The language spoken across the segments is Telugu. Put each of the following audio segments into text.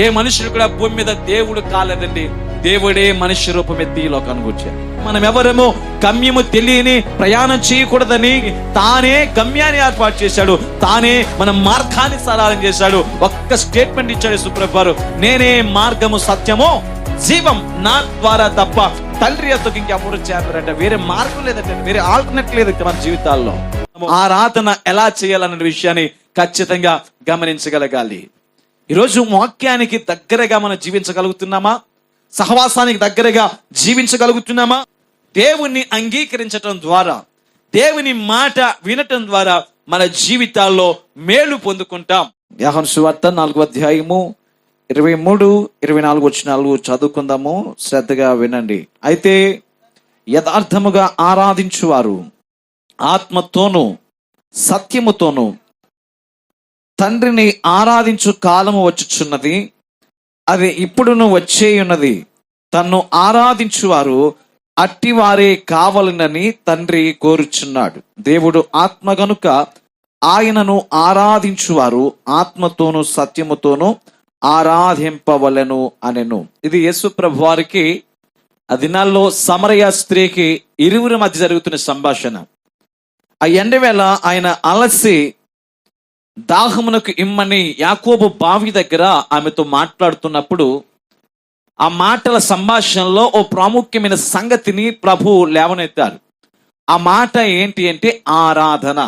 ఏ మనుషుడు కూడా భూమి మీద దేవుడు కాలేదండి. దేవుడే మనుష్య రూపం ఎత్తి లోకానికి వచ్చాడు. మనం ఎవరేమో గమ్యము తెలియని ప్రయాణం చేయకూడదని తానే గమ్యాన్ని ఏర్పాటు చేశాడు. తానే మన మార్గాన్ని సరళం చేశాడు. ఒక్క స్టేట్మెంట్ ఇచ్చాడు యేసుప్రభువు వారు, నేనే మార్గము సత్యము జీవం, నా ద్వారా తప్ప తండ్రి యొద్దకు ఇంకెవరు చేరరంటే. వేరే మార్గం లేదంటే, వేరే ఆల్టర్నేట్ లేదు మన జీవితాల్లో. ఆరాధన ఎలా చేయాలన్న విషయాన్ని ఖచ్చితంగా గమనించగలగాలి. ఈరోజు వాక్యానికి దగ్గరగా మనం జీవించగలుగుతున్నామా? సహవాసానికి దగ్గరగా జీవించగలుగుతున్నామా? దేవుణ్ణి అంగీకరించటం ద్వారా, దేవుని మాట వినటం ద్వారా మన జీవితాల్లో మేలు పొందుకుంటాం. యోహాను సువార్త 4వ అధ్యాయము 23-24 వచనాలు చదువుకుందాము. శ్రద్ధగా వినండి. అయితే యథార్థముగా ఆరాధించువారు ఆత్మతోనూ సత్యముతోనూ తండ్రిని ఆరాధించు కాలము వచ్చుచున్నది, అది ఇప్పుడును వచ్చేయున్నది. తన్ను ఆరాధించువారు అట్టివారే కావాలనని తండ్రి కోరుచున్నాడు. దేవుడు ఆత్మ గనుక ఆయనను ఆరాధించువారు ఆత్మతోనూ సత్యముతోనూ ఆరాధింపవలెను అనెను. ఇది యేసు ప్రభు వారికి ఆ దినాల్లో సమరయ స్త్రీకి ఇరువురి మధ్య జరుగుతున్న సంభాషణ. ఆ ఎండవేళ ఆయన అలసి దాహమునకు ఇమ్మని యాకోబు బావి దగ్గర ఆమెతో మాట్లాడుతున్నప్పుడు ఆ మాటల సంభాషణలో ఓ ప్రాముఖ్యమైన సంగతిని ప్రభు లేవనెత్తారు. ఆ మాట ఏంటి అంటే ఆరాధన.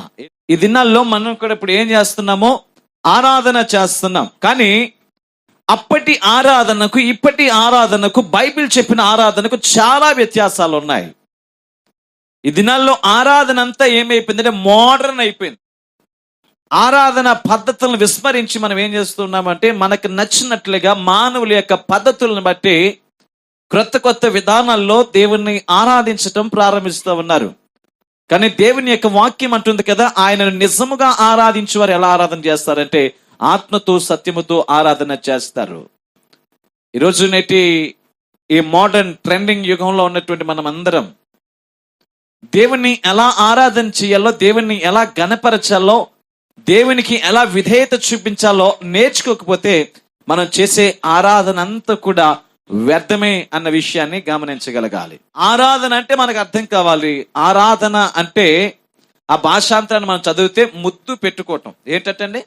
ఈ దినాల్లో మనం కూడా ఇప్పుడు ఏం చేస్తున్నామో ఆరాధన చేస్తున్నాం. కానీ అప్పటి ఆరాధనకు ఇప్పటి ఆరాధనకు, బైబిల్ చెప్పిన ఆరాధనకు చాలా వ్యత్యాసాలు ఉన్నాయి. ఈ దినాల్లో ఆరాధన అంతా ఏమైపోయిందంటే మోడర్న్ అయిపోయింది. ఆరాధన పద్ధతులను విస్మరించి మనం ఏం చేస్తున్నామంటే మనకు నచ్చినట్లుగా మానవుల యొక్క పద్ధతులను బట్టి కొత్త విధానాల్లో దేవుణ్ణి ఆరాధించటం ప్రారంభిస్తూ ఉన్నారు. కానీ దేవుని యొక్క వాక్యం అంటుంది కదా, ఆయనను నిజముగా ఆరాధించే వారు ఎలా ఆరాధన చేస్తారంటే ఆత్మతో సత్యముతో ఆరాధన చేస్తారు. ఈరోజు నేటి ఈ మోడర్న్ ట్రెండింగ్ యుగంలో ఉన్నటువంటి మనం అందరం దేవుణ్ణి ఎలా ఆరాధన చేయాలో, దేవుణ్ణి ఎలా గణపరచాలో, దేవునికి ఎలా విధేయత చూపించాలో నేర్చుకోకపోతే మనం చేసే ఆరాధన అంతా కూడా వ్యర్థమే అన్న విషయాన్ని గమనించగలగాలి. ఆరాధన అంటే మనకు అర్థం కావాలి. ఆరాధన అంటే ఆ భాషాంతరాన్ని మనం చదివితే ముద్దు పెట్టుకోవటం. ఏంటంటే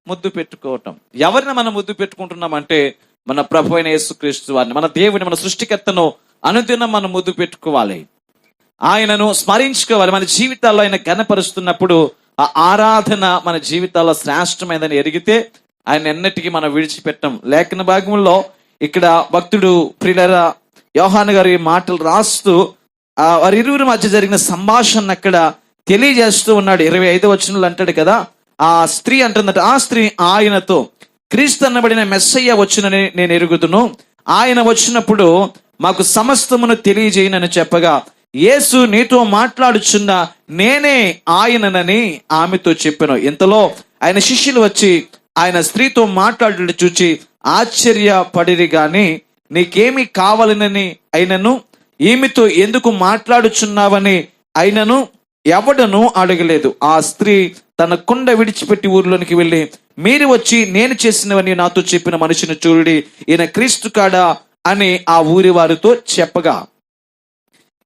ముద్దు పెట్టుకోవటం. ఎవరిని మనం ముద్దు పెట్టుకుంటున్నామంటే మన ప్రభు అయిన యేసుక్రీస్తు వారిని, మన దేవుని, మన సృష్టికర్తను అనుదినం మనం ముద్దు పెట్టుకోవాలి. ఆయనను స్మరించుకోవాలి. మన జీవితాల్లో ఆయన ఘనపరుస్తున్నప్పుడు ఆ ఆరాధన మన జీవితాల్లో శ్రేష్టమైనదని ఎరిగితే ఆయన ఎన్నటికీ మనం విడిచిపెట్టం. లేఖన భాగంలో ఇక్కడ భక్తుడు ప్రియులారా యోహాను గారు ఈ మాటలు రాస్తూ వారి ఇరువురి మధ్య జరిగిన సంభాషణ అక్కడ తెలియజేస్తూ ఉన్నాడు. 25వ వచనంలో అంటాడు కదా, ఆ స్త్రీ అంటుందట, ఆ స్త్రీ ఆయనతో, క్రీస్తు అనబడిన మెస్సయ్య వచ్చునని నేను ఎరుగుదును, ఆయన వచ్చినప్పుడు మాకు సమస్తమును తెలియజేయనని చెప్పగా, యేసు నీతో మాట్లాడుచున్న నేనే ఆయననని ఆమెతో చెప్పాను. ఇంతలో ఆయన శిష్యులు వచ్చి ఆయన స్త్రీతో మాట్లాడుతూ చూచి ఆశ్చర్యపడిరి గాని నీకేమి కావాలనని అయినను ఈమెతో ఎందుకు మాట్లాడుచున్నావని అయినను ఎవడను అడగలేదు. ఆ స్త్రీ తన కుండ విడిచిపెట్టి ఊర్లోనికి వెళ్ళి, మీరు వచ్చి నేను చేసినవని నాతో చెప్పిన మనిషిని చూడండి, ఈయన క్రీస్తు కాడా అని ఆ ఊరి వారితో చెప్పగా,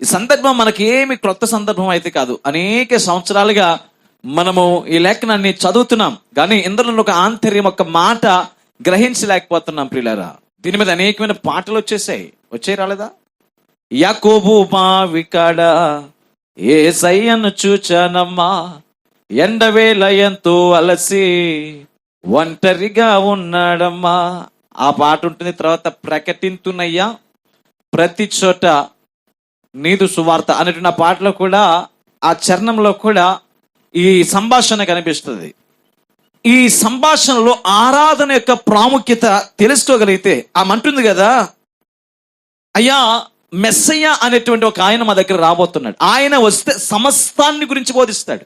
ఈ సందర్భం మనకి ఏమి క్రొత్త సందర్భం అయితే కాదు. అనేక సంవత్సరాలుగా మనము ఈ లేఖనాన్ని చదువుతున్నాం, కానీ ఇందులో ఒక ఆంతర్యం, ఒక మాట గ్రహించలేకపోతున్నాం ప్రియులారా. దీని మీద అనేకమైన పాటలు వచ్చాయి రాలేదా? యాకోబు బావి కాడ యేసయ్యను చూచానమ్మా, ఎండవేళ ఎంతో అలసి ఒంటరిగా ఉన్నాడమ్మా. ఆ పాట ఉంటుంది. తర్వాత ప్రకటింతునయ్యా ప్రతి చోట నీదు సువార్త అనేటువంటి ఆ పాటలో కూడా, ఆ చరణంలో కూడా ఈ సంభాషణ కనిపిస్తుంది. ఈ సంభాషణలో ఆరాధన యొక్క ప్రాముఖ్యత తెలుసుకోగలిగితే ఆమె అంటుంది కదా, అయ్యా మెస్సయ్య అనేటువంటి ఒక ఆయన మా దగ్గర రాబోతున్నాడు, ఆయన వస్తే సమస్తాన్ని గురించి బోధిస్తాడు,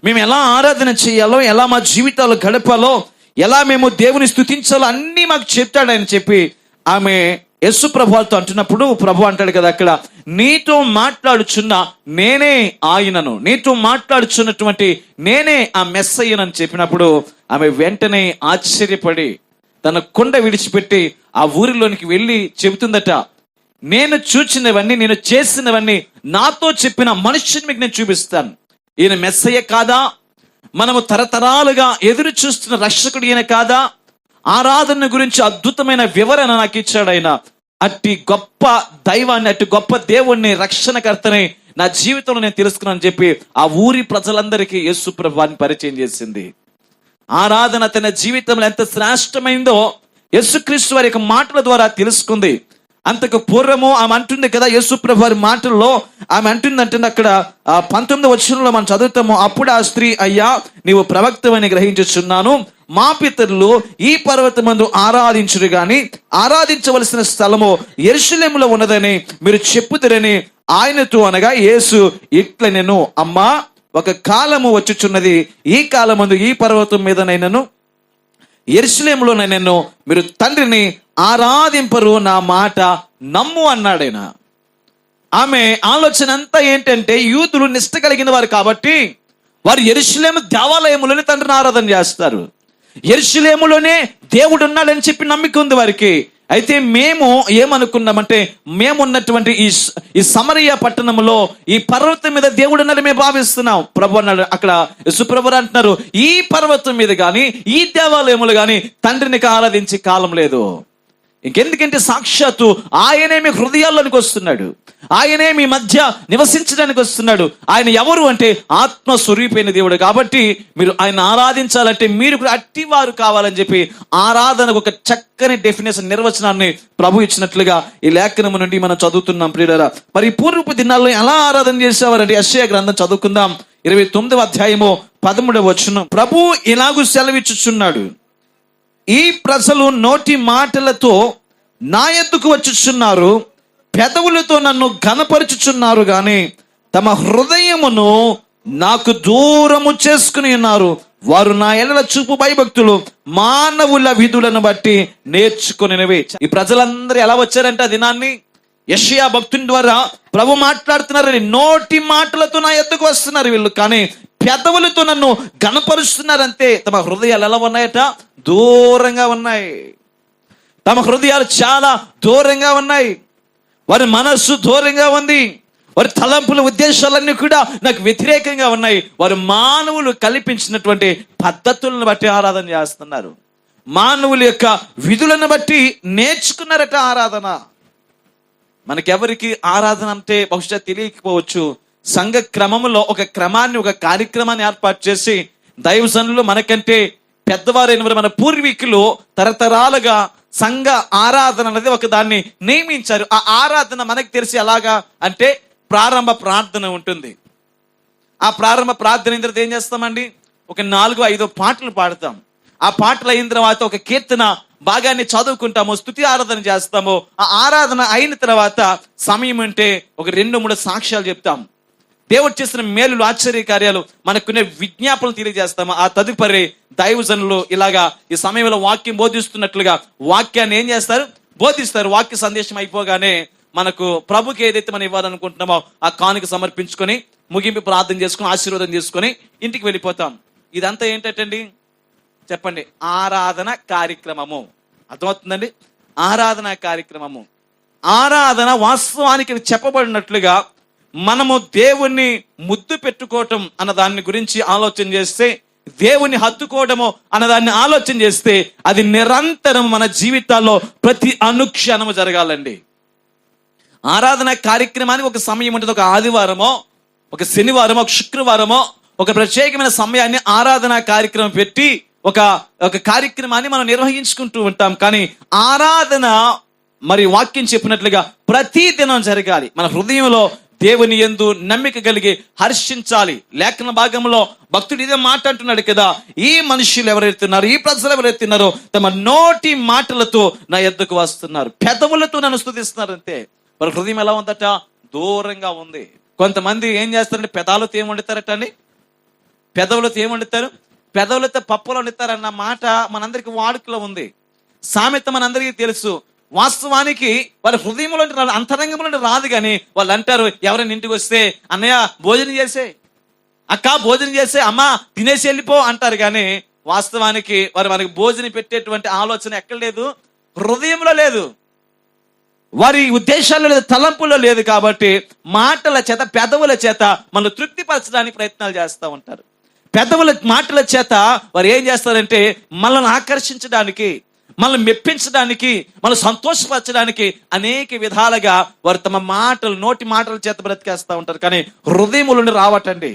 మేము ఎలా ఆరాధన చేయాలో, ఎలా మా జీవితాలు గడపాలో, ఎలా మేము దేవుని స్తుతించాలో అన్నీ మాకు చెప్తాడు ఆయన చెప్పి ఆమె యేసు ప్రభువుతో అంటున్నప్పుడు ప్రభు అంటాడు కదా అక్కడ, నీతో మాట్లాడుచున్న నేనే ఆయనను, నీతో మాట్లాడుచున్నటువంటి నేనే ఆ మెస్సయ్యనని చెప్పినప్పుడు ఆమె వెంటనే ఆశ్చర్యపడి తన కొండ విడిచిపెట్టి ఆ ఊరిలోనికి వెళ్ళి చెబుతుందట, నేను చూచినవన్నీ, నేను చేసినవన్నీ నాతో చెప్పిన మనుష్యుని మీకు నేను చూపిస్తాను. ఈయన మెస్సయ్య కాదా? మనము తరతరాలుగా ఎదురు చూస్తున్న రక్షకుడు ఈయన కాదా? ఆరాధన గురించి అద్భుతమైన వివరణ నాకు ఇచ్చాడు ఆయన. అట్టి గొప్ప దైవాన్ని, అట్టి గొప్ప దేవుణ్ణి, రక్షణకర్తని నా జీవితంలో నేను తెలుసుకున్నాను చెప్పి ఆ ఊరి ప్రజలందరికీ యేసు ప్రభువుని పరిచయం చేసింది. ఆరాధన తన జీవితంలో ఎంత శ్రేష్టమైందో యేసుక్రీస్తు వారి యొక్క మాటల ద్వారా తెలుసుకుంది. అంతకు పూర్వము ఆమె అంటుంది కదా, యేసు ప్రభు వారి మాటల్లో ఆమె అంటుందంటే అక్కడ 19వ వచనంలో మనం చదువుతాము, అప్పుడు ఆ స్త్రీ, అయ్యా నీవు ప్రవక్తవని గ్రహించుచున్నాను, మా పితరులు ఈ పర్వతమందు ఆరాధించురు గాని ఆరాధించవలసిన స్థలము యెరూషలేములో ఉన్నదని మీరు చెప్పుదురని ఆయనతో అనగా, యేసు ఇట్లా నేను, అమ్మా ఒక కాలము వచ్చుచున్నది, ఈ కాలమందు ఈ పర్వతం మీదనైనను యెరూషలేములోనైనను మీరు తండ్రిని ఆరాధింపరు, నా మాట నమ్ము అన్నాడైనా. ఆమె ఆలోచన అంతా ఏంటంటే, యూదులు నిష్ట కలిగిన వారు కాబట్టి వారు యెరూషలేము దేవాలయములోనే తండ్రిని ఆరాధన చేస్తారు. యెరూషలేములోనే దేవుడు ఉన్నాడని చెప్పి నమ్మిక ఉంది వారికి. అయితే మేము ఏమనుకున్నామంటే, మేమున్నటువంటి ఈ సమరయ పట్టణంలో ఈ పర్వతం మీద దేవుడు ఉన్నాడు మేము భావిస్తున్నాం. ప్రభు అన్నాడు అక్కడ, యేసుప్రభు అంటున్నారు, ఈ పర్వతం మీద కానీ ఈ దేవాలయములు కానీ తండ్రిని ఆరాధించే కాలం లేదు. ఇంకెందుకంటే సాక్షాత్తు ఆయనే మీ హృదయాల్లోనికి వస్తున్నాడు, ఆయనే మీ మధ్య నివసించడానికి వస్తున్నాడు. ఆయన ఎవరు అంటే ఆత్మ స్వరూపైన దేవుడు. కాబట్టి మీరు ఆయన ఆరాధించాలంటే మీరు కూడా అట్టివారు కావాలని చెప్పి ఆరాధనకు ఒక చక్కని డెఫినేషన్, నిర్వచనాన్ని ప్రభు ఇచ్చినట్లుగా ఈ లేఖనము నుండి మనం చదువుతున్నాం. ప్రియులారా, మరి పూర్వపు దినాల్లో ఎలా ఆరాధన చేసేవారంటే యెషయా గ్రంథం చదువుకుందాం. 29వ అధ్యాయము 13వ వచనం, ప్రభు ఇలాగూ సెలవిచ్చుచున్నాడు, ఈ ప్రజలు నోటి మాటలతో నా యొద్దకు వచ్చుచున్నారు, పెదవులతో నన్ను ఘనపరచుచున్నారు గాని తమ హృదయమును నాకు దూరము చేసుకుని ఉన్నారు. వారు నా ఎడల చూపు భయభక్తులు మానవుల విధులను బట్టి నేర్చుకునేవి. ఈ ప్రజలందరూ ఎలా వచ్చారంటే ఆ దినాన్ని యెషయా భక్తుని ద్వారా ప్రభు మాట్లాడుతున్నారు. నోటి మాటలతో నా యొద్దకు వస్తున్నారు వీళ్ళు, కానీ పెదవులతో నన్ను గణపరుస్తున్నారంతే. తమ హృదయాలు ఎలా ఉన్నాయట? దూరంగా ఉన్నాయి. తమ హృదయాలు చాలా దూరంగా ఉన్నాయి. వారి మనస్సు దూరంగా ఉంది. వారి తలంపుల ఉద్దేశాలన్నీ కూడా నాకు వ్యతిరేకంగా ఉన్నాయి. వారు మానవులు కల్పించినటువంటి పద్ధతులను బట్టి ఆరాధన చేస్తున్నారు. మానవుల యొక్క విధులను బట్టి నేర్చుకున్నారట ఆరాధన. మనకెవరికి ఆరాధన అంటే బహుశా తెలియకపోవచ్చు. సంఘ క్రమంలో ఒక క్రమాన్ని, ఒక కార్యక్రమాన్ని ఏర్పాటు చేసి దైవజనులు మనకంటే పెద్దవారైన మన పూర్వీకులు తరతరాలుగా సంఘ ఆరాధన అనేది ఒక దాన్ని నియమించారు. ఆ ఆరాధన మనకు తెలిసి ఎలాగా అంటే ప్రారంభ ప్రార్థన ఉంటుంది. ఆ ప్రారంభ ప్రార్థన అయిన తర్వాత ఏం చేస్తామండి, ఒక 4-5 పాటలు పాడతాం. ఆ పాటలు అయిన తర్వాత ఒక కీర్తన భాగాన్ని చదువుకుంటాము, స్తుతి ఆరాధన చేస్తాము. ఆ ఆరాధన అయిన తర్వాత సమయం ఉంటే ఒక 2-3 సాక్ష్యాలు చెప్తాం. దేవుడు చేసిన మేలులు, ఆశ్చర్య కార్యాలు, మనకున్న విజ్ఞాపనలు తెలియజేస్తాము. ఆ తదుపరి దైవజనులు ఇలాగా ఈ సమయంలో వాక్యం బోధిస్తున్నట్లుగా వాక్యాన్ని ఏం చేస్తారు? బోధిస్తారు. వాక్య సందేశం అయిపోగానే మనకు ప్రభుకి ఏదైతే మనం ఇవ్వాలనుకుంటున్నామో ఆ కానుక సమర్పించుకొని ముగింపు ప్రార్థన చేసుకుని ఆశీర్వాదం చేసుకొని ఇంటికి వెళ్ళిపోతాం. ఇదంతా ఏంటండి చెప్పండి? ఆరాధన కార్యక్రమము. అర్థమవుతుందండి? ఆరాధన కార్యక్రమము. ఆరాధన వాస్తవానికి చెప్పబడినట్లుగా మనము దేవుణ్ణి ముద్దు పెట్టుకోవటం అన్న దాని గురించి ఆలోచన చేస్తే, దేవుని హత్తుకోవడము అన్నదాన్ని ఆలోచన చేస్తే, అది నిరంతరం మన జీవితాల్లో ప్రతి అనుక్షణము జరగాలండి. ఆరాధన కార్యక్రమానికి ఒక సమయం ఉంటుంది. ఒక ఆదివారమో, ఒక శనివారమో, ఒక శుక్రవారమో ఒక ప్రత్యేకమైన సమయాన్ని ఆరాధన కార్యక్రమం పెట్టి ఒక కార్యక్రమాన్ని మనం నిర్వహించుకుంటూ ఉంటాం. కానీ ఆరాధన మరి వాక్యం చెప్పినట్లుగా ప్రతి దినం జరగాలి. మన హృదయంలో దేవుని యందు నమ్మిక కలిగి హర్షించాలి. లేఖన భాగంలో భక్తుడు ఇదే మాట అంటున్నాడు కదా, ఈ మనుషులు ఎవరైతున్నారో, ఈ ప్రజలు ఎవరైతున్నారో తమ నోటి మాటలతో నా యొద్దకు వస్తున్నారు, పెదవులతో నన్ను స్తుతిస్తున్నారు. అంతే. వారి హృదయం ఎలా ఉందట? దూరంగా ఉంది. కొంతమంది ఏం చేస్తారంటే పెదాలతో ఏం వండుతారట అండి? పెదవులతో ఏం వండుతారు? పెదవులతో పప్పులో వండుతారన్న మాట మనందరికి వాడుకలో ఉంది. సామెత మనందరికీ తెలుసు. వాస్తవానికి వారి హృదయంలో అంతరంగంలో రాదు. కానీ వాళ్ళు అంటారు, ఎవరైనా ఇంటికి వస్తే అన్నయ్య భోజనం చేసే, అక్క భోజనం చేసే, అమ్మ తినేసి వెళ్ళిపో అంటారు. కానీ వాస్తవానికి వారు మనకి భోజనం పెట్టేటువంటి ఆలోచన ఎక్కడ లేదు, హృదయంలో లేదు, వారి ఉద్దేశాల్లో లేదు, తలంపుల్లో లేదు. కాబట్టి మాటల చేత, పెదవుల చేత మనల్ని తృప్తిపరచడానికి ప్రయత్నాలు చేస్తూ ఉంటారు. పెదవుల మాటల చేత వారు ఏం చేస్తారంటే మనల్ని ఆకర్షించడానికి, మనల్ని మెప్పించడానికి, మనల్ని సంతోషపరచడానికి అనేక విధాలుగా వారు తమ మాటలు, నోటి మాటల చేత బ్రతికేస్తూ ఉంటారు. కానీ హృదయముల నుండి రావటండి.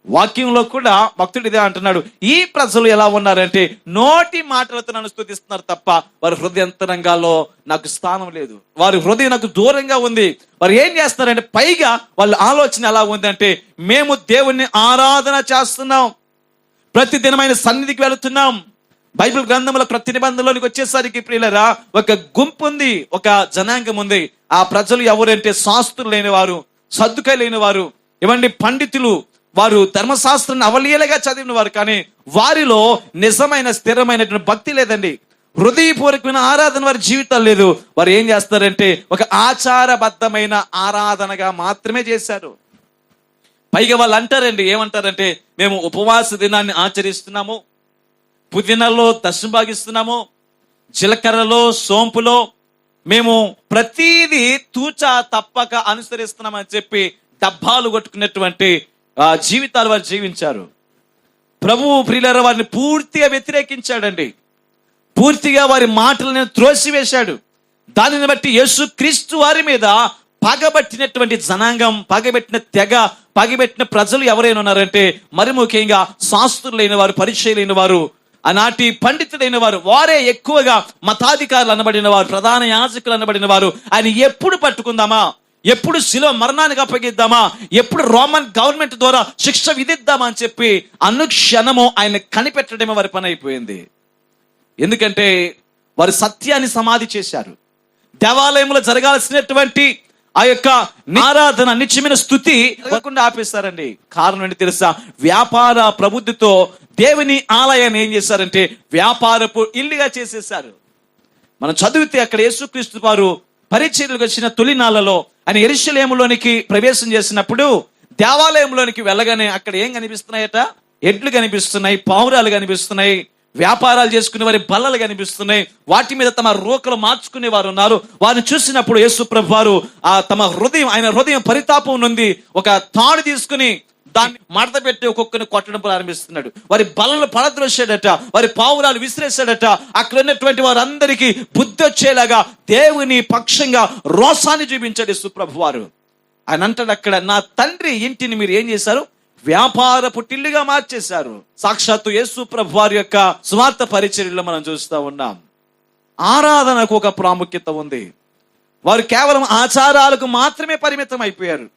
వాక్యంలో కూడా భక్తుడు ఇదే అంటున్నాడు, ఈ ప్రజలు ఎలా ఉన్నారంటే నోటి మాటలతో నన్ను స్తుతిస్తున్నారు తప్ప వారి హృదయంతరంగాల్లో నాకు స్థానం లేదు, వారి హృదయం నాకు దూరంగా ఉంది. వారు ఏం చేస్తున్నారంటే పైగా వాళ్ళ ఆలోచన ఎలా ఉందంటే మేము దేవుణ్ణి ఆరాధన చేస్తున్నాం, ప్రతి దినమైన సన్నిధికి వెళుతున్నాం. బైబిల్ గ్రంథంలో ప్రతి నిబంధనలోనికి వచ్చేసరికి ప్రియులరా ఒక గుంపు ఉంది, ఒక జనాంగం ఉంది. ఆ ప్రజలు ఎవరంటే శాస్త్రులు లేని వారు, సద్దుకాయ లేని వారు, ఇవ్వండి పండితులు, వారు ధర్మశాస్త్రాన్ని అవలీలగా చదివిన వారు. కానీ వారిలో నిజమైన స్థిరమైనటువంటి భక్తి లేదండి, హృదయపూర్వకమైన ఆరాధన వారి జీవితాలు లేదు. వారు ఏం చేస్తారంటే ఒక ఆచారబద్ధమైన ఆరాధనగా మాత్రమే చేశారు. పైగా వాళ్ళు అంటారండి, ఏమంటారంటే మేము ఉపవాస దినాన్ని ఆచరిస్తున్నాము, పుదీనాలో దశం భాగిస్తున్నాము, జీలకర్రలో, సోంపులో మేము ప్రతీది తూచా తప్పక అనుసరిస్తున్నామని చెప్పి డబ్బాలు కొట్టుకున్నటువంటి జీవితాలు వారు జీవించారు. ప్రభువు ప్రియులారా వారిని పూర్తిగా వ్యతిరేకించాడండి, పూర్తిగా వారి మాటలను త్రోసివేశాడు. దానిని బట్టి యేసుక్రీస్తు వారి మీద పగబట్టినటువంటి జనాంగం, పగబెట్టిన తెగ, పగబెట్టిన ప్రజలు ఎవరైనా ఉన్నారంటే మరి ముఖ్యంగా శాస్త్రులైన వారు, పరిచయులైన వారు, ఆనాటి పండితులైన వారు, వారే ఎక్కువగా మతాధికారులు అనబడిన వారు, ప్రధాన యాజకులు అనబడిన వారు. ఆయన ఎప్పుడు పట్టుకుందామా, ఎప్పుడు శిలువ మరణానికి అప్పగిద్దామా, ఎప్పుడు రోమన్ గవర్నమెంట్ ద్వారా శిక్ష విధిద్దామా అని చెప్పి అనుక్షణము ఆయన కనిపెట్టడమే వారి పని అయిపోయింది. ఎందుకంటే వారు సత్యాన్ని సమాధి చేశారు. దేవాలయంలో జరగాల్సినటువంటి ఆ యొక్క ఆరాధన, నిత్యమైన స్తుతి కాకుండా ఆపేస్తారండి. కారణం ఏంటి తెలుసా? వ్యాపార ప్రబుద్ధితో దేవుని ఆలయాన్ని ఏం చేశారంటే వ్యాపారపు ఇల్లుగా చేసేసారు. మనం చదివితే అక్కడ యేసుక్రీస్తు వారు పరిచర్యలకు వచ్చిన తొలినాళ్లలో ఆయన యెరూషలేములోనికి ప్రవేశం చేసినప్పుడు దేవాలయంలోనికి వెళ్ళగానే అక్కడ ఏం కనిపిస్తున్నాయట? ఎడ్లు కనిపిస్తున్నాయి, పావురాలు కనిపిస్తున్నాయి, వ్యాపారాలు చేసుకునే వారి బల్లలు కనిపిస్తున్నాయి, వాటి మీద తమ రోకలు మార్చుకునే వారు ఉన్నారు. వారిని చూసినప్పుడు యేసు ప్రభు వారు తమ హృదయం, ఆయన హృదయం పరితాపం నుండి ఒక తాడు తీసుకుని దాన్ని మడత పెట్టి ఒక్కొక్కరిని కొట్టడం ప్రారంభిస్తున్నాడు. వారి బల్లలు పడద్రోసాడట, వారి పావురాలు విసిరేశాడట. అక్కడ ఉన్నటువంటి వారందరికీ బుద్ధి వచ్చేలాగా దేవుని పక్షంగా రోషాన్ని చూపించాడు యేసు ప్రభు వారు. ఆయన అంటాడు అక్కడ, నా తండ్రి ఇంటిని మీరు ఏం చేశారు? వ్యాపార పుట్టిల్లుగా మార్చేశారు. సాక్షాత్తు యేసు ప్రభు వారి యొక్క స్వార్థ పరిచర్యలో మనం చూస్తూ ఉన్నాం. ఆరాధనకు ఒక ప్రాముఖ్యత ఉంది. వారు కేవలం ఆచారాలకు మాత్రమే పరిమితం అయిపోయారు.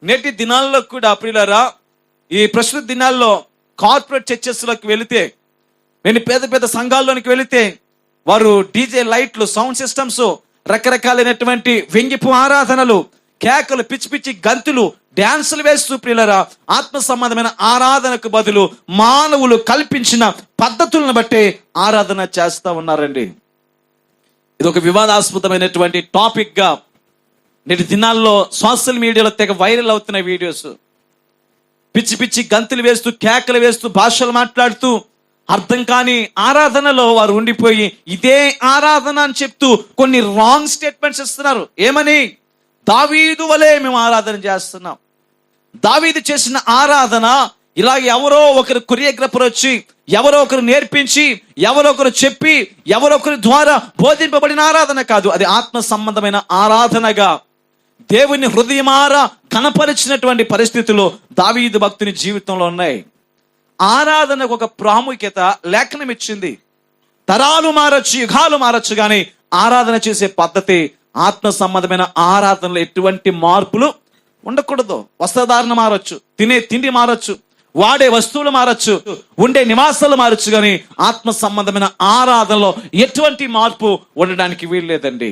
నేటి దినాల్లో కూడా ప్రియులారా, ఈ ప్రస్తుత దినాల్లో కార్పొరేట్ చర్చెస్లోకి వెళితే, నేను పెద్ద పెద్ద సంఘాల్లోనికి వెళితే వారు డీజే లైట్లు, సౌండ్ సిస్టమ్స్, రకరకాలైనటువంటి వ్యంగ్యపు ఆరాధనలు, కేకలు, పిచ్చి పిచ్చి గంతులు, డ్యాన్సులు వేస్తూ ప్రియులారా ఆత్మ సంబంధమైన ఆరాధనకు బదులు మానవులు కల్పించిన పద్ధతులను బట్టి ఆరాధన చేస్తూ ఉన్నారండి. ఇది ఒక వివాదాస్పదమైనటువంటి టాపిక్ గా నేటి దినాల్లో సోషల్ మీడియాలో తెగ వైరల్ అవుతున్న వీడియోస్. పిచ్చి పిచ్చి గంతులు వేస్తూ, కేకలు వేస్తూ, భాషలు మాట్లాడుతూ అర్థం కాని ఆరాధనలో వారు ఉండిపోయి ఇదే ఆరాధన అని చెప్తూ కొన్ని రాంగ్ స్టేట్మెంట్స్ ఇస్తున్నారు. ఏమని? దావీదు వలె మేము ఆరాధన చేస్తున్నాం. దావీదు చేసిన ఆరాధన ఇలా ఎవరో ఒకరు కొరియోగ్రాఫర్ వచ్చి, ఎవరో ఒకరు నేర్పించి, ఎవరో ఒకరు చెప్పి, ఎవరో ఒకరి ద్వారా బోధింపబడిన ఆరాధన కాదు. అది ఆత్మ సంబంధమైన ఆరాధనగా దేవుని హృదయమారా కనపరిచినటువంటి పరిస్థితులు దావీదు భక్తుని జీవితంలో ఉన్నాయి. ఆరాధనకు ఒక ప్రాముఖ్యత లేఖనం ఇచ్చింది. తరాలు మారచ్చు, యుగాలు మారచ్చు, కానీ ఆరాధన చేసే పద్ధతి, ఆత్మ సంబంధమైన ఆరాధనలో ఎటువంటి మార్పులు ఉండకూడదు. వస్త్రధారణ మారచ్చు, తినే తిండి మారచ్చు, వాడే వస్తువులు మారచ్చు, ఉండే నివాసాలు మారచ్చు, కానీ ఆత్మ సంబంధమైన ఆరాధనలో ఎటువంటి మార్పు ఉండడానికి వీల్లేదండి.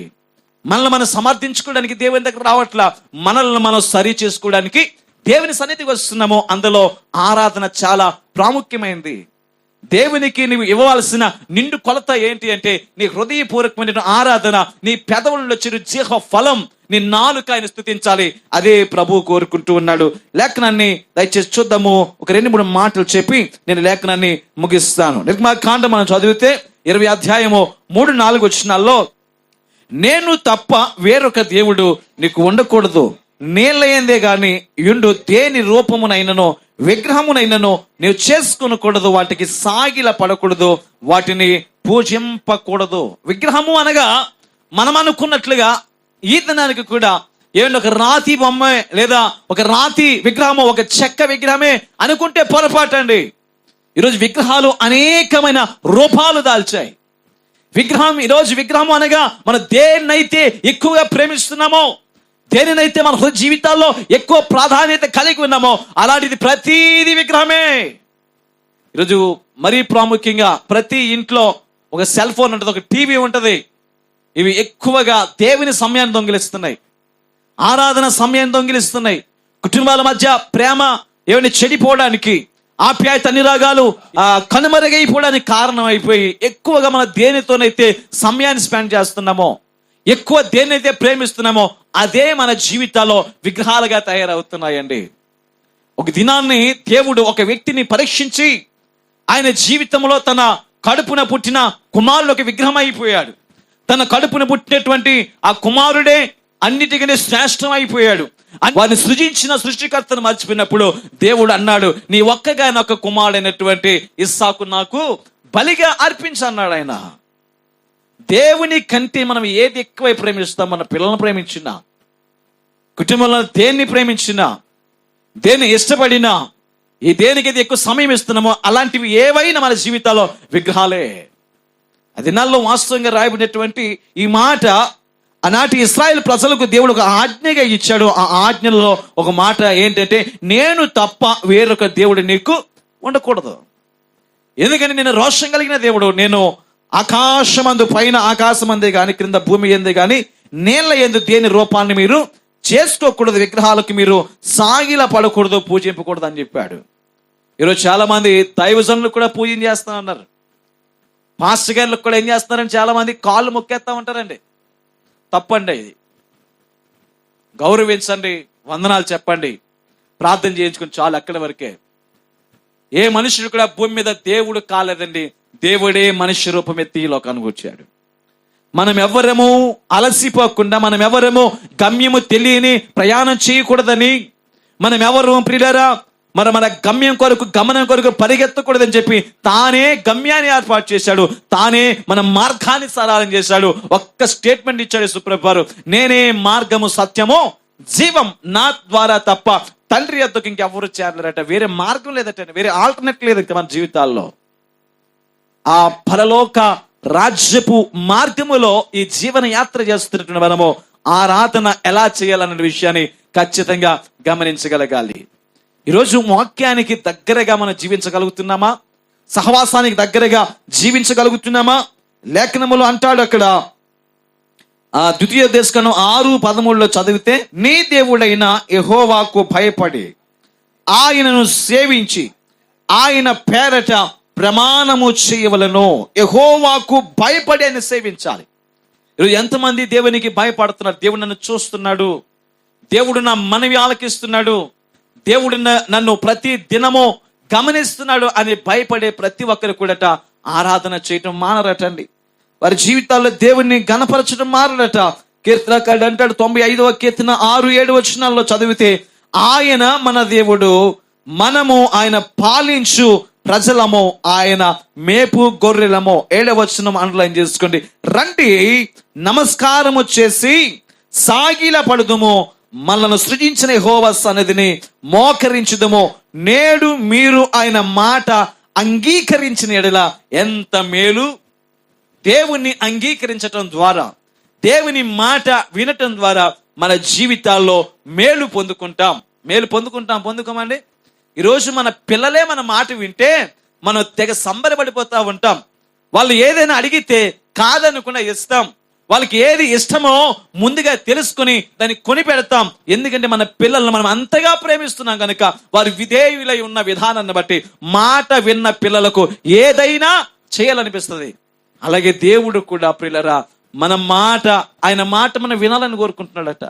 మనల్ని మనం సమర్థించుకోవడానికి దేవుని దగ్గర రావట్లా, మనల్ని మనం సరి చేసుకోవడానికి దేవుని సన్నిధికి వస్తున్నాము. అందులో ఆరాధన చాలా ప్రాముఖ్యమైనది. దేవునికి నీవు ఇవ్వవలసిన నిండు కొలత ఏంటి అంటే నీ హృదయపూర్వకమైన ఆరాధన, నీ పెదవుల్లో చిరు జీవ ఫలం, నీ నాలుక ఆయన స్తుతించాలి. అదే ప్రభు కోరుకుంటూ ఉన్నాడు. లేఖనాన్ని దయచేసి చూద్దాము. ఒక 2-3 మాటలు చెప్పి నేను లేఖనాన్ని ముగిస్తాను. నిర్గమకాండం మనం చదివితే 20 అధ్యాయము 3-4 వచనాల్లో, నేను తప్ప వేరొక దేవుడు నీకు ఉండకూడదు, నీళ్ళయందే గాని యుండు దేని రూపమునైనను విగ్రహమునైనను నీవు చేసుకునకూడదు, వాటికి సాగిల పడకూడదు, వాటిని పూజింపకూడదు. విగ్రహము అనగా మనం అనుకున్నట్లుగా ఈ దినానికి కూడా ఏమంటే ఒక రాతి బొమ్మ లేదా ఒక రాతి విగ్రహము, ఒక చెక్క విగ్రహమే అనుకుంటే పొరపాటండి. ఈరోజు విగ్రహాలు అనేకమైన రూపాలు దాల్చాయి. ఈరోజు విగ్రహం అనగా మనం దేన్నైతే ఎక్కువగా ప్రేమిస్తున్నామో, దేనినైతే మన జీవితాల్లో ఎక్కువ ప్రాధాన్యత కలిగి ఉన్నామో అలాంటిది ప్రతిదీ విగ్రహమే. ఈరోజు మరీ ప్రాముఖ్యంగా ప్రతి ఇంట్లో ఒక సెల్ ఫోన్ ఉంటుంది, ఒక టీవీ ఉంటుంది. ఇవి ఎక్కువగా దేవుని సమయాన్ని దొంగిలిస్తున్నాయి, ఆరాధన సమయాన్ని దొంగిలిస్తున్నాయి. కుటుంబాల మధ్య ప్రేమ ఏమైనా చెడిపోవడానికి, ఆప్యాయత అనురాగాలు కనుమరుగైపోవడానికి కారణం అయిపోయి ఎక్కువగా మన దేనితోనైతే సమయాన్ని స్పెండ్ చేస్తున్నామో, ఎక్కువ దేన్నైతే ప్రేమిస్తున్నామో అదే మన జీవితాల్లో విగ్రహాలుగా తయారవుతున్నాయండి. ఒక దినాన్ని దేవుడు ఒక వ్యక్తిని పరీక్షించి ఆయన జీవితంలో తన కడుపున పుట్టిన కుమారుడు ఒక విగ్రహం అయిపోయాడు. తన కడుపున పుట్టినటువంటి ఆ కుమారుడే అన్నిటికంటే శ్రేష్టం అయిపోయాడు. వారిని సృజించిన సృష్టికర్తను మర్చిపోయినప్పుడు దేవుడు అన్నాడు, నీ ఒక్కగానొక్క కుమారుడైనటువంటి ఇస్సాకు నాకు బలిగా అర్పించన్నాడు. ఆయన దేవుని కంటే మనం ఏది ఎక్కువ ప్రేమిస్తాం? మన పిల్లలను ప్రేమించినా, కుటుంబంలో దేన్ని ప్రేమించినా, దేన్ని ఇష్టపడినా, ఈ దేనికి ఎక్కువ సమయం ఇస్తున్నామో అలాంటివి ఏవైనా మన జీవితాల్లో విగ్రహాలే. అది నాలో వాస్తవంగా రాయబడినటువంటి ఈ మాట ఆనాటి ఇశ్రాయేలు ప్రజలకు దేవుడు ఒక ఆజ్ఞగా ఇచ్చాడు. ఆ ఆజ్ఞలో ఒక మాట ఏంటంటే, నేను తప్ప వేరొక దేవుడు నీకు ఉండకూడదు. ఎందుకని నేను రోషం కలిగిన దేవుడు, నేను ఆకాశమందు పైన ఆకాశమందే గాని క్రింద భూమి ఎందే గాని నీళ్ళ ఎందు దేని రూపాన్ని మీరు చేసుకోకూడదు, విగ్రహాలకు మీరు సాగిల పడకూడదు, పూజింపకూడదు అని చెప్పాడు. ఈరోజు చాలా మంది దైవజనులు కూడా పూజన చేస్తా ఉన్నారు. పాస్టర్ గారులకు కూడా ఏం చేస్తున్నారని చాలా మంది కాళ్ళు మొక్కేస్తా ఉంటారండి. తప్పండి. ఇది గౌరవించండి, వందనాలు చెప్పండి, ప్రార్థన చేయించుకుని చాలు, అక్కడి వరకే. ఏ మనుషుడు కూడా భూమి మీద దేవుడు కాలేదండి, దేవుడే మనుష్య రూపం ఎత్తి ఈ లోకానికి వచ్చాడు. మనం ఎవరేమో అలసిపోకుండా, మనం ఎవరేమో గమ్యము తెలియని ప్రయాణం చేయకూడదని, మనం ఎవరు ప్రియులారా మన గమ్యం కొరకు గమనం కొరకు పరిగెత్తకూడదని చెప్పి తానే గమ్యాన్ని ఏర్పాటు చేశాడు, తానే మన మార్గాన్ని సరళం చేశాడు. ఒక్క స్టేట్మెంట్ ఇచ్చాడు సుప్రభారు, నేనే మార్గము సత్యము జీవం, నా ద్వారా తప్ప తండ్రి యొద్దకు ఇంకెవరు చేరలేరట. వేరే మార్గం లేదట, వేరే ఆల్టర్నేట్ లేదట మన జీవితాల్లో. ఆ పరలోక రాజ్యపు మార్గములో ఈ జీవన యాత్ర చేస్తున్నటువంటి మనము ఆరాధన ఎలా చేయాలన్న విషయాన్ని ఖచ్చితంగా గమనించగలగాలి. ఈరోజు వాక్యానికి దగ్గరగా మనం జీవించగలుగుతున్నామా? సహవాసానికి దగ్గరగా జీవించగలుగుతున్నామా? లేఖనములు అంటాడు అక్కడ, ద్వితీయోపదేశకాండం 6:13 చదివితే, నీ దేవుడైన యెహోవాకు భయపడి ఆయనను సేవించి ఆయన పేరట ప్రమాణము చేయవలను. యెహోవాకు భయపడి ఆయన సేవించాలి. ఈరోజు ఎంతమంది దేవునికి భయపడుతున్నారు? దేవుడు నన్ను చూస్తున్నాడు, దేవుడు నా మనవి ఆలకిస్తున్నాడు, దేవుడు నన్ను ప్రతి దినము గమనిస్తున్నాడు అని భయపడే ప్రతి ఒక్కరు కూడా ఆరాధన చేయటం మానరటండి. వారి జీవితాల్లో దేవుణ్ణి గణపరచడం మారడట. కీర్తనకారుడు అంటాడు 95వ కీర్తన 6-7 వచనాల్లో చదివితే, ఆయన మన దేవుడు, మనము ఆయన పాలించు ప్రజలము, ఆయన మేపు గొర్రెలము. 7వ వచనం అండర్లైన్ చేసుకోండి. రండి నమస్కారము చేసి సాగిల పడుదుము, మనల్ని సృజించిన యెహోవా సన్నిధిని మోకరించుదుము. నేడు మీరు ఆయన మాట అంగీకరించిన ఎడల ఎంత మేలు. దేవుణ్ణి అంగీకరించటం ద్వారా, దేవుని మాట వినటం ద్వారా మన జీవితాల్లో మేలు పొందుకోమండి. ఈరోజు మన పిల్లలే మన మాట వింటే మనం తెగ సంబరపడిపోతా ఉంటాం. వాళ్ళు ఏదైనా అడిగితే కాదనుకుండా ఇస్తాం. వాళ్ళకి ఏది ఇష్టమో ముందుగా తెలుసుకుని దాన్ని కొని పెడతాం. ఎందుకంటే మన పిల్లలను మనం అంతగా ప్రేమిస్తున్నాం కనుక వారు విధేయులై ఉన్న విధానాన్ని బట్టి మాట విన్న పిల్లలకు ఏదైనా చేయాలనిపిస్తుంది. అలాగే దేవుడు కూడా ప్రియులరా మన మాట, ఆయన మాట మనం వినాలని కోరుకుంటున్నాడట.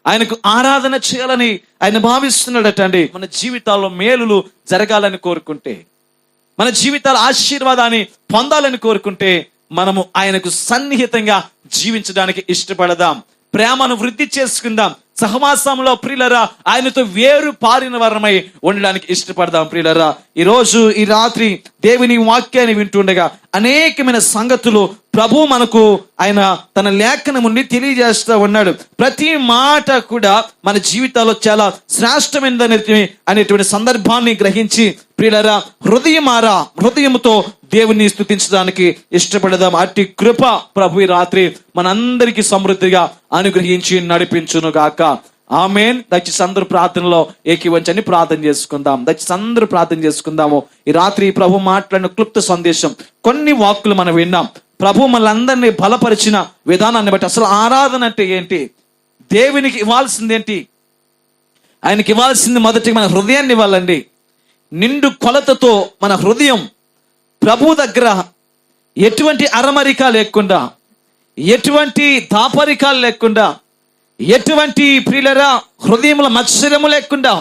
ఆయనకు ఆరాధన చేయాలని ఆయన భావిస్తున్నాడట అండి. మన జీవితాల్లో మేలులు జరగాలని కోరుకుంటే, మన జీవితాల ఆశీర్వాదాన్ని పొందాలని కోరుకుంటే మనము ఆయనకు సన్నిహితంగా జీవించడానికి ఇష్టపడదాం. ప్రేమను వృద్ధి చేసుకుందాం. సహవాసంలో ప్రియులరా ఆయనతో వేరు పారిన వారమై ఉండడానికి ఇష్టపడదాం. ప్రియులరా ఈరోజు ఈ రాత్రి దేవుని వాక్యాన్ని వింటుండగా అనేకమైన సంగతులు ప్రభు మనకు ఆయన తన లేఖనము నుండి తెలియజేస్తూ ఉన్నాడు. ప్రతి మాట కూడా మన జీవితాల్లో చాలా శ్రేష్టమైనది అనేటువంటి సందర్భాన్ని గ్రహించి ప్రియులరా హృదయముతో దేవుని స్తుతించడానికి ఇష్టపడదాం. అట్టి కృప ప్రభు ఈ రాత్రి మనందరికీ సమృద్ధిగా అనుగ్రహించి నడిపించును గాక. ఆమేన్. దయచేసి అందరూ ప్రార్థనలో ఏకీవంచని ప్రార్థన చేసుకుందాం. దయచేసి అందరూ ప్రార్థన చేసుకుందాము. ఈ రాత్రి ప్రభు మాట్లాడిన క్లుప్త సందేశం, కొన్ని వాక్కులు మనం విన్నాం. ప్రభు మనందరినీ బలపరిచిన విధానాన్ని బట్టి అసలు ఆరాధన అంటే ఏంటి, దేవునికి ఇవ్వాల్సింది ఏంటి? ఆయనకి ఇవ్వాల్సింది మొదటిగా మన హృదయాన్ని ఇవ్వాలండి. నిండు కొలతతో మన హృదయం ప్రభు దగ్గర ఎటువంటి అరమరిక లేకుండా, ఎటువంటి దాపరికాలు లేకుండా, ఎటువంటి ప్రియులరా హృదయముల మత్సరము లేకుండా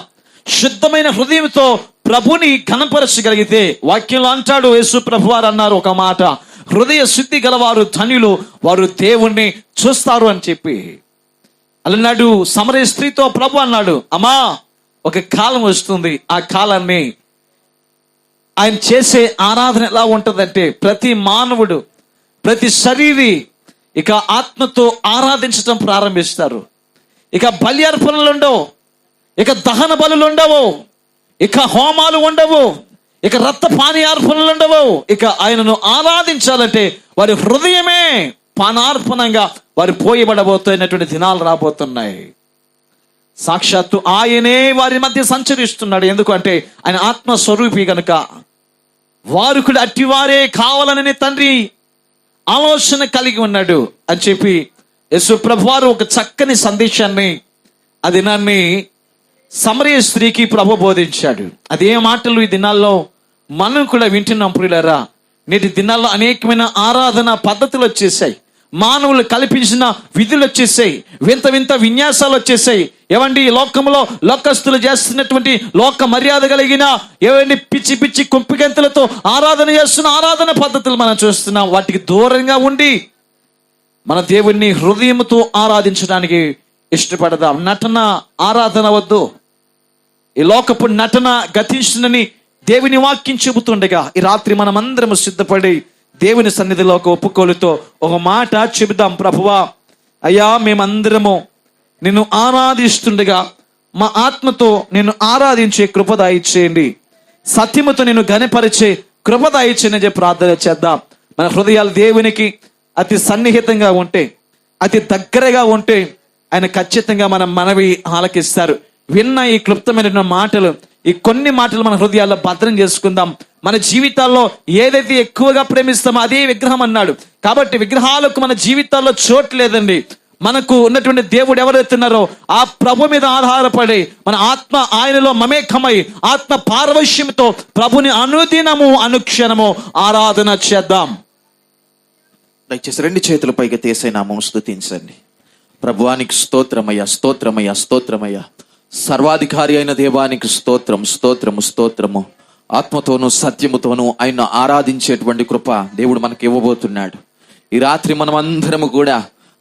శుద్ధమైన హృదయంతో ప్రభుని ఘనపరచగలిగితే, వాక్యంలో అంటాడు యేసు ప్రభు వారు అన్నారు ఒక మాట, హృదయ శుద్ధి గలవారు ధన్యులు, వారు దేవుణ్ణి చూస్తారు అని చెప్పి అన్నాడు. సమరయ స్త్రీతో ప్రభు అన్నాడు, అమ్మా ఒక కాలం వస్తుంది, ఆ కాలాన్ని ఆయన చేసే ఆరాధన ఎలా ఉంటుందంటే ప్రతి మానవుడు, ప్రతి శరీరి ఇక ఆత్మతో ఆరాధించటం ప్రారంభిస్తారు. ఇక బలి అర్పణలు ఉండవు, ఇక దహన బలులు ఉండవు, ఇక హోమాలు ఉండవు, ఇక రక్త పానీయార్పణలు ఉండవు. ఇక ఆయనను ఆరాధించాలంటే వారి హృదయమే పానార్పణంగా వారు పోయబడబోతున్నటువంటి దినాలు రాబోతున్నాయి. సాక్షాత్తు ఆయనే వారి మధ్య సంచరిస్తున్నాడు. ఎందుకంటే ఆయన ఆత్మస్వరూపి కనుక వారు కూడా అట్టివారే కావాలని తండ్రి ఆలోచన కలిగి ఉన్నాడు అని చెప్పి యేసు ప్రభు వారు ఒక చక్కని సందేశాన్ని ఆ దినాన్ని సమరయ స్త్రీకి ప్రభు బోధించాడు. అదే మాటలు ఈ దినాల్లో మనం కూడా వింటున్నాం. ప్రియులారా నేటి దినాల్లో అనేకమైన ఆరాధన పద్ధతులు వచ్చేసాయి, మానవులు కల్పించిన విధులు వచ్చేసాయి, వింత వింత విన్యాసాలు వచ్చేసాయి. ఏవండి లోకంలో లోకస్తులు చేస్తున్నటువంటి లోక మర్యాద కలిగిన ఏవండి పిచ్చి పిచ్చి కుంపిగంతులతో ఆరాధన చేస్తున్న ఆరాధన పద్ధతులు మనం చూస్తున్నాం. వాటికి దూరంగా ఉండి మన దేవుణ్ణి హృదయంతో ఆరాధించడానికి ఇష్టపడదాం. నటన ఆరాధన వద్దు. ఈ లోకపు నటన గతించునని దేవుని వాక్యం చెబుతుండగా ఈ రాత్రి మనం అందరము సిద్ధపడి దేవుని సన్నిధిలో ఒక ఒప్పుకోలుతో ఒక మాట చెబుదాం. ప్రభువా అయ్యా మేమందరము నిన్ను ఆరాధిస్తుండగా మా ఆత్మతో నిన్ను ఆరాధించే కృప దయచేయండి, సత్యముతో నిన్ను ఘనపరిచే కృప దయచేయండి అని చెప్పి ప్రార్థన చేద్దాం. మన హృదయాలు దేవునికి అతి సన్నిహితంగా ఉంటే, అతి దగ్గరగా ఉంటే ఆయన ఖచ్చితంగా మన మనవి ఆలకిస్తారు. విన్న ఈ క్లుప్తమైన మాటలు, ఈ కొన్ని మాటలు మన హృదయాల్లో భద్రం చేసుకుందాం. మన జీవితాల్లో ఏదైతే ఎక్కువగా ప్రేమిస్తామో అదే విగ్రహం అన్నాడు. కాబట్టి విగ్రహాలకు మన జీవితాల్లో చోటు లేదండి. మనకు ఉన్నటువంటి దేవుడు ఎవరైతున్నారో ఆ ప్రభు మీద ఆధారపడి మన ఆత్మ ఆయనలో మమేకమై ఆత్మ పారవశ్యంతో ప్రభుని అనుదినము అనుక్షణము ఆరాధన చేద్దాం. దయచేసి రెండు చేతుల పైకి తీసే నామం స్తుతించండి. ప్రభువానికి స్తోత్రమయ్యా, స్తోత్రమయ్యా, స్తోత్రమయ్యా. సర్వాధికారి అయిన దేవానికి స్తోత్రం, స్తోత్రము, స్తోత్రము. ఆత్మతోనూ సత్యముతోనూ ఆయన ఆరాధించేటువంటి కృప దేవుడు మనకి ఇవ్వబోతున్నాడు. ఈ రాత్రి మనం అందరము కూడా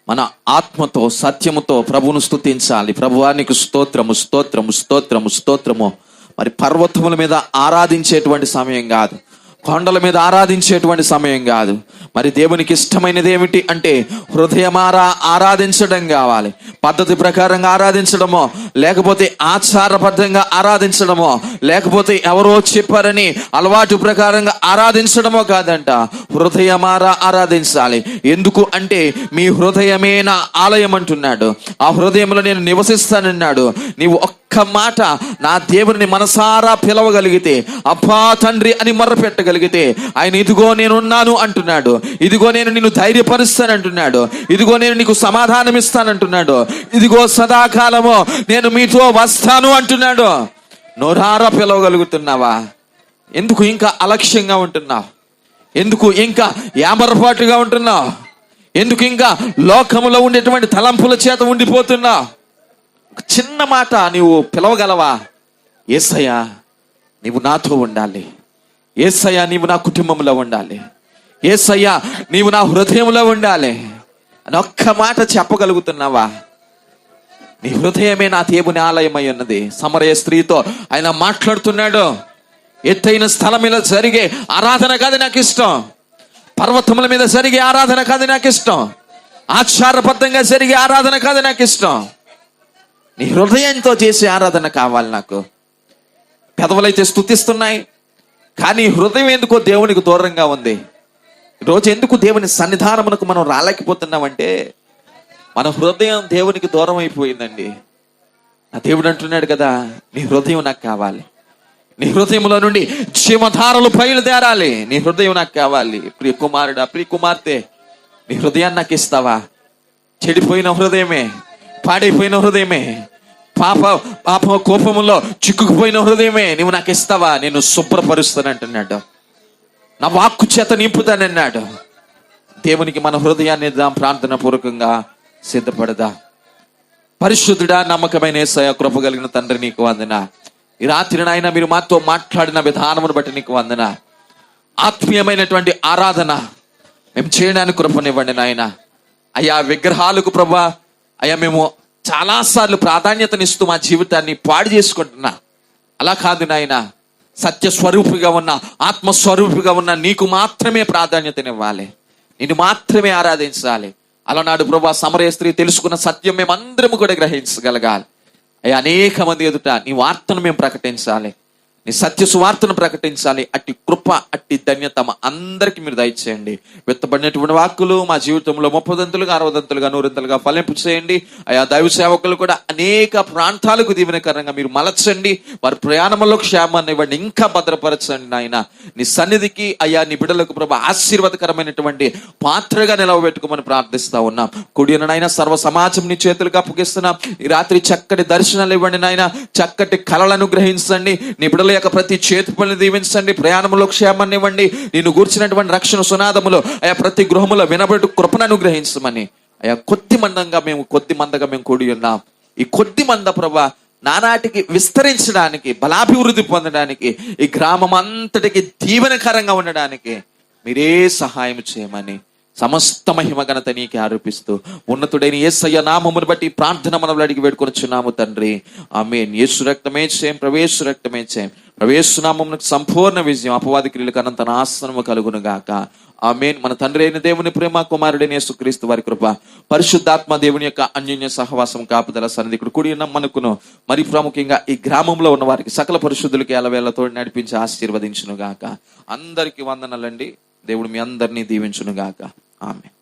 మన ఆత్మతో సత్యముతో ప్రభువును స్తుతించాలి. ప్రభువానికి స్తోత్రము, స్తోత్రము, స్తోత్రము, స్తోత్రము. మరి పర్వతముల మీద ఆరాధించేటువంటి సమయం కాదు, కొండల మీద ఆరాధించేటువంటి సమయం కాదు. మరి దేవునికి ఇష్టమైనది ఏమిటి అంటే హృదయమారా ఆరాధించడం కావాలి. పద్ధతి ప్రకారంగా ఆరాధించడమో, లేకపోతే ఆచారబద్ధంగా ఆరాధించడమో, లేకపోతే ఎవరో చెప్పారని అలవాటు ప్రకారంగా ఆరాధించడమో కాదంట. హృదయమారా ఆరాధించాలి. ఎందుకు అంటే మీ హృదయమే నా ఆలయం అంటున్నాడు. ఆ హృదయంలో నేను నివసిస్తానన్నాడు. నీవు ఒక్క మాట నా దేవుని మనసారా పిలవగలిగితే, అబ్బా తండ్రి అని మొర్రపెట్టగలిగితే మాట్లాడగలిగితే ఆయన ఇదిగో నేనున్నాను అంటున్నాడు, ఇదిగో నేను నిన్ను ధైర్యపరుస్తాను అంటున్నాడు, ఇదిగో నేను నీకు సమాధానం ఇస్తానంటున్నాడు, ఇదిగో సదాకాలము నేను మీతో వస్తాను అంటున్నాడు. నోరారా పిలవగలుగుతున్నావా? ఎందుకు ఇంకా అలక్ష్యంగా ఉంటున్నావు? ఎందుకు ఇంకా యామరపాటుగా ఉంటున్నావు? ఎందుకు ఇంకా లోకములో ఉండేటువంటి తలంపుల చేత ఉండిపోతున్నావు? ఒక చిన్న మాట నీవు పిలవగలవా? యేసయ్యా నీవు నాతో ఉండాలి, యేసయ్యా నీవు నా కుటుంబంలో ఉండాలి, యేసయ్యా నీవు నా హృదయంలో ఉండాలి అని ఒక్క మాట చెప్పగలుగుతున్నావా? నీ హృదయమే నా దేవుని ఆలయమై ఉన్నది. సమరయ స్త్రీతో ఆయన మాట్లాడుతున్నాడు. ఎత్తైన స్థలం మీద జరిగే ఆరాధన కాదు నాకు ఇష్టం, పర్వతముల మీద జరిగే ఆరాధన కాదు నాకు ఇష్టం, ఆచారబద్ధంగా జరిగే ఆరాధన కాదు నాకు ఇష్టం. నీ హృదయంతో చేసే ఆరాధన కావాలి నాకు. పెదవులైతే స్తుతిస్తున్నాయి, కానీ హృదయం ఎందుకో దేవునికి దూరంగా ఉంది. ఈరోజు ఎందుకు దేవుని సన్నిధానమునకు మనం రాలేకపోతున్నామంటే మన హృదయం దేవునికి దూరం అయిపోయిందండి. నా దేవుడు అంటున్నాడు కదా, నీ హృదయం నాకు కావాలి, నీ హృదయంలో నుండి జీవధారలు బయలుదేరాలి, నీ హృదయం నాకు కావాలి. ప్రియ కుమారుడా, ప్రియ కుమార్తె, నీ హృదయాన్ని నాకు ఇస్తావా? చెడిపోయిన హృదయమే, పాడైపోయిన హృదయమే, పాప కోపములో చిక్కుకుపోయిన హృదయమే నువ్వు నాకు ఇస్తావా? నేను శుభ్రపరుస్తానంటున్నాడు, నా వాక్కు చేత నింపుతానన్నాడు. దేవునికి మన హృదయాన్ని ఇద్దాం, ప్రార్థన పూర్వకంగా సిద్ధపడదా. పరిశుద్ధుడా, నమ్మకమైన యేసయ్య, కృప కలిగిన తండ్రి, నీకు వందన. ఈ రాత్రి నాయన మీరు మాతో మాట్లాడిన విధానమును బట్టి నీకు వందన. ఆత్మీయమైనటువంటి ఆరాధన మేము చేయడానికి కృపనివ్వండి నాయన. అయ్యా విగ్రహాలకు ప్రభా, అయ్యా మేము చాలాసార్లు ప్రాధాన్యతనిస్తూ మా జీవితాన్ని పాడు చేసుకుంటున్నా. అలా కాదు నాయన, సత్యస్వరూపిగా ఉన్న, ఆత్మస్వరూపిగా ఉన్న నీకు మాత్రమే ప్రాధాన్యతనివ్వాలి, నిన్ను మాత్రమే ఆరాధించాలి. అలనాడు ప్రభా సమరయ స్త్రీ తెలుసుకున్న సత్యం మేమందరము కూడా గ్రహించగలగాలి. అయ్యా అనేక మంది ఎదుట నీ వార్తను మేము ప్రకటించాలి, నీ సత్య సువార్తను ప్రకటించాలి. అట్టి కృప, అట్టి ధన్యత మా అందరికీ మీరు దయచేయండి. విత్తబడినటువంటి వాక్కులు మా జీవితంలో 30దంతులుగా 60దంతులుగా 100దంతులుగా ఫలింపు చేయండి. అయా దైవ సేవకులు కూడా అనేక ప్రాంతాలకు దీవెనకరంగా మీరు మలచండి. వారి ప్రయాణంలో క్షేమాన్ని ఇవ్వండి, ఇంకా భద్రపరచండి నాయన. నీ సన్నిధికి అయ్యా నీ బిడ్డలకు ప్రభు ఆశీర్వాదకరమైనటువంటి పాత్రగా నిలవబెట్టుకోమని ప్రార్థిస్తా ఉన్నాం. కుడినైనా సర్వ సమాజం నీ చేతులకు అప్పగిస్తున్నాం. ఈ రాత్రి చక్కటి దర్శనాలు ఇవ్వండి నాయన, చక్కటి కళలను గ్రహించండి. నీ బిడ్డల యొక్క ప్రతి చేతి పనులు దీవించండి, ప్రయాణంలో క్షేమాన్ని ఇవ్వండి. నేను గూర్చినటువంటి రక్షణ సునాదములో అయా ప్రతి గృహములో వినబడు కృపను అనుగ్రహించమని అయా కొద్ది మందగా మేము కూడి ఉన్నాం. ఈ కొద్ది మంద ప్రభా నానాటికి విస్తరించడానికి, బలాభివృద్ధి పొందడానికి, ఈ గ్రామం అంతటికి దీవెనకరంగా ఉండడానికి మీరే సహాయం చేయమని సమస్త మహిమ ఘనత నీకే ఆరోపిస్తూ ఉన్నతుడైన యేసయ్య నామమును బట్టి ప్రార్థన మనములు అడిగి వేడుకొనుచున్నాము తండ్రి, ఆమేన్. యేసు రక్తమే చేయం, ప్రవేశ రక్తమే చేయం, ప్రవేశ నామమునకు సంపూర్ణ విజయం, అపవాది క్రియలకు అనంత నాశనము కలుగును గాక. ఆమేన్. మన తండ్రి అయిన దేవుని ప్రేమ, కుమారుడైన యేసుక్రీస్తు వారి కృప, పరిశుద్ధాత్మ దేవుని యొక్క అన్యోన్య సహవాసం, కాపుదల సన్నిధి ఇక్కడ కూడి ఉన్న మనకును, మరి ప్రాముఖ్యంగా ఈ గ్రామంలో ఉన్న వారికి సకల పరిశుద్ధులకి ఎలవేళ్లతో నడిపించి ఆశీర్వదించును గాక. అందరికీ వందనాలండి. దేవుడు మీ అందరినీ దీవించును గాక. ఆమేన్.